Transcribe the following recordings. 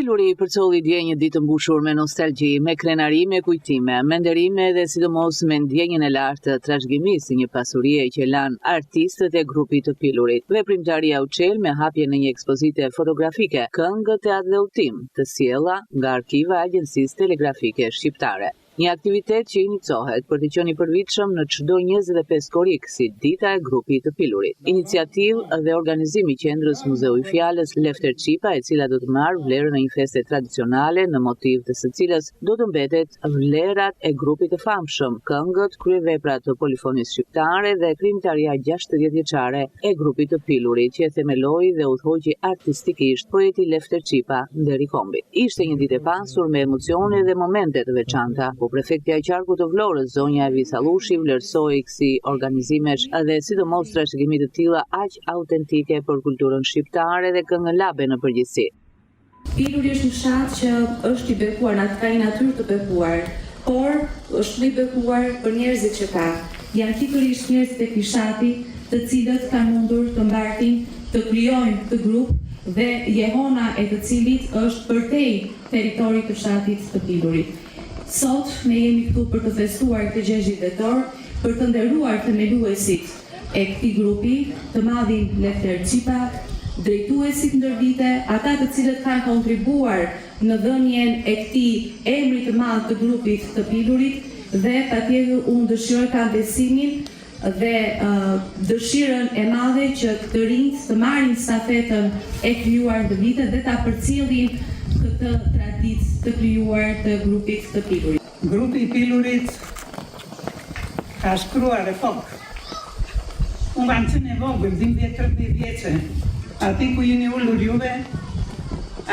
Piluri përcolli dje një ditë mbushur me nostalgji, me krenari, me kujtime, me nderime dhe sidomos me ndjenjën e lartë të trashëgimisë si një pasurie që lanë artistët e grupit të Pilurit. Veprimtaria u çel me hapjen në një ekspozite fotografike, këngë, teatr dhe udhtim, të sjella nga arkiva e Agjencisë Telegrafike Shqiptare. Një aktivitet që inicohet për të qenë i përvitshëm në çdo 25 korrik, si dita e grupit të Pilurit. Iniciativë dhe organizimi i qendrës Muzeu i Fjalës Lefter Çipa, e cila do të marrë vlerën e një feste tradicionale në motiv të së cilës do të mbetet vlerat e grupit të famshëm, këngët, kryeveprat të polifonisë shqiptare dhe krijimtaria 60 vjeçare e grupit të Pilurit, që e themeloi dhe udhëhoqi artistikisht poeti Lefter Çipa deri kombit. Ishte një ditë e pasur me emocione dhe momente të veçanta. Prefektja e qarkut të Vlorës, zonja Evi Sallushi, vlerësoi kësi organizimesh dhe sidomos trashëgimi të tilla aq autentike për kulturën shqiptare dhe këngën labe në përgjithësi. Piluri është një fshat që është i bekuar, ka një natyrë të bekuar, por është i bekuar për njerëzit që ka. Janë pikërisht njerëzit e këtij fshati, të cilët kanë mundur të mbartin, të krijojnë këtë grup dhe jehona e të cilit është përtej territorit të fshatit të Pilurit. Sot ne jemi këtu për të festuar këtë 60 dhjetor, për të nderuar themeluesit e këtij grupi, të madhin Lefter Çipa, drejtuesit ndër vite, ata të cilët kanë kontribuar në dhënien e këtij emri të madh të grupit të Pilurit, dhe patjetër unë dëshiroj, kam besimin dhe dëshirën e madhe që të rinjt të marrin stafetën e krijuar në vite dhe ta përcjellin këtë traditë të krijuar të grupit të Pilurit. Grupi i Pilurit ka shkruar epokë. Unë kam qenë e vogël, 12-13 vjeçe. Aty ku jeni ulur juve,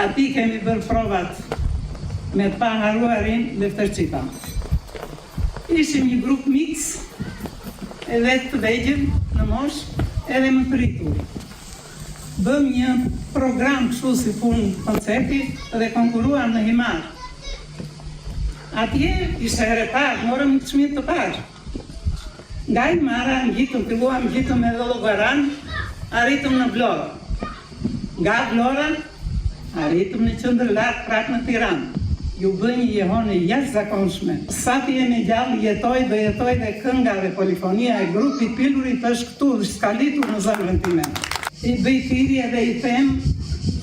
aty kemi bërë provat me të paharuarin Lefter Çipa. Ishim një grup miks, edhe të vegjël në moshë, edhe më pritur. Bëm një program kështu si punë koncerti dhe konkuruam në Himar. Atje ishte herë e parë, morëm çmim të parë. Nga Himara ngjitëm me Llogaran, arritëm në Vlorë. Nga Vlora arritëm në qendër lart prapë në Tiranë. Ju bë një jehone jashtëzakonshme. Sa ti jemi gjallë, jetoj dhe kënga dhe polifonia e grupit Pilurit është këtu, s'ka litur në zemrën time. I bëj thirrje dhe i them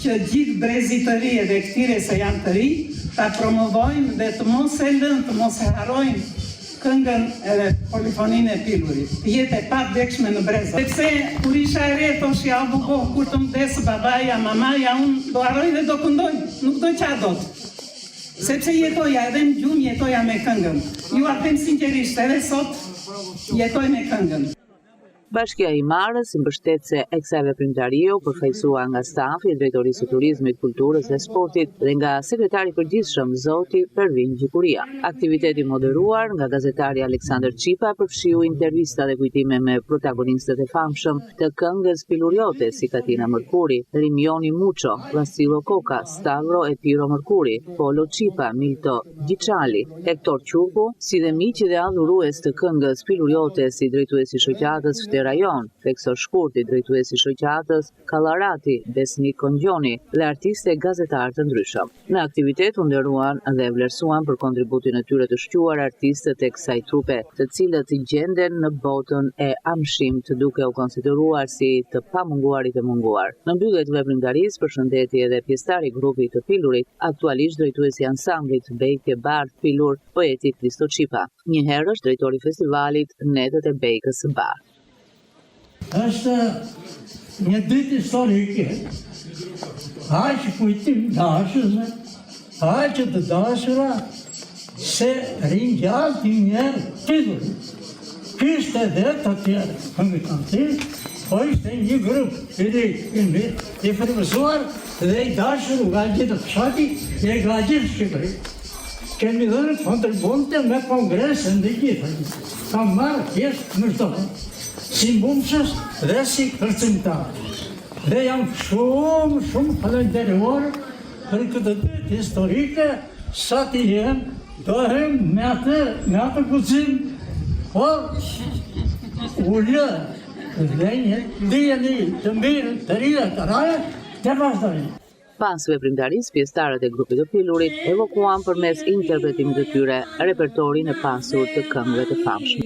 që gjithë brezit të ri dhe këtyre se janë të ri, ta promovojnë dhe të mos e lënë, të mos e harrojnë këngën edhe polifoninë e Pilurit. Të jetë e pavdekshme në breza. Sepse kur isha e re, thoshja buko, kur të mdesë babaja, mamaja, unë do harroj dhe do këndoj, nuk do qa dot. Sepse jetoja, edhe në gjumë jetoja me këngën. Ju a them sinqerisht, edhe sot jetoj me këngën. Bashkia e Himarës, si mbështetëse e kësaj veprimtarie, u përfaqësua nga stafi i Drejtorisë së Turizmit, Kulturës dhe Sportit dhe nga sekretari i përgjithshëm zoti Pervin Gjikuria. Aktiviteti moderuar nga gazetari Aleksandër Çipa përfshiu intervista dhe kujtime me protagonistët e famshëm të këngës piluriote si Katina Mërkuri, Rimioni Muço, Vasillo Koka, Stavro e Piro Mërkuri, Polo Çipa, Milto Gjiçali, Hektor Qurku, si dhe miq dhe adhurues të këngës piluriote si drejtuesi i shoqatës Rajon, Feksor Shkurti, drejtuesi i shoqatës, Kallarati, Besnik Kongjoni dhe artistë e gazetarë të ndryshëm. Në aktivitet u nderuan dhe vlerësuan për kontributin e tyre të shquar artistët e kësaj trupe, të cilët gjenden në botën e amshimt duke u konsideruar si të pamunguarit e munguar. Në mbyllje të veprimtarisë përshëndeti edhe pjesëtari i grupit të Pilurit, aktualisht drejtuesi i ansamblit Bejke Bardh Pilur, poeti Kristo Çipa. Një herë është drejtori i festivalit Netët e Bejkës së Bardh. Është një ditë historike, aq kujtim dashurve, aq të dashura, se ringjall të njerë Pilur. Kishte dhe të tjerë këngëtarë, po ishte një grup i frymëzuar dhe i dashur nga gjithë fshati dhe nga gjithë Shqipëri. Kemi dhënë kontribute me kongresën dhe gjithë, kam marrë pjesë në çdo si mbumshës dhe si kërcimtarë. Dhe jam shumë falenderuar për këtë ditë historike, sa t'i jem, dohem me atë guxim, por u lë dhe një dijeni të mirë të rria të raja, të vazhdojnë. Pas veprimtarisë, pjesëtarët e grupit të Pilurit evokuan përmes interpretimit të tyre repertorin e pasur të këngëve të famshme.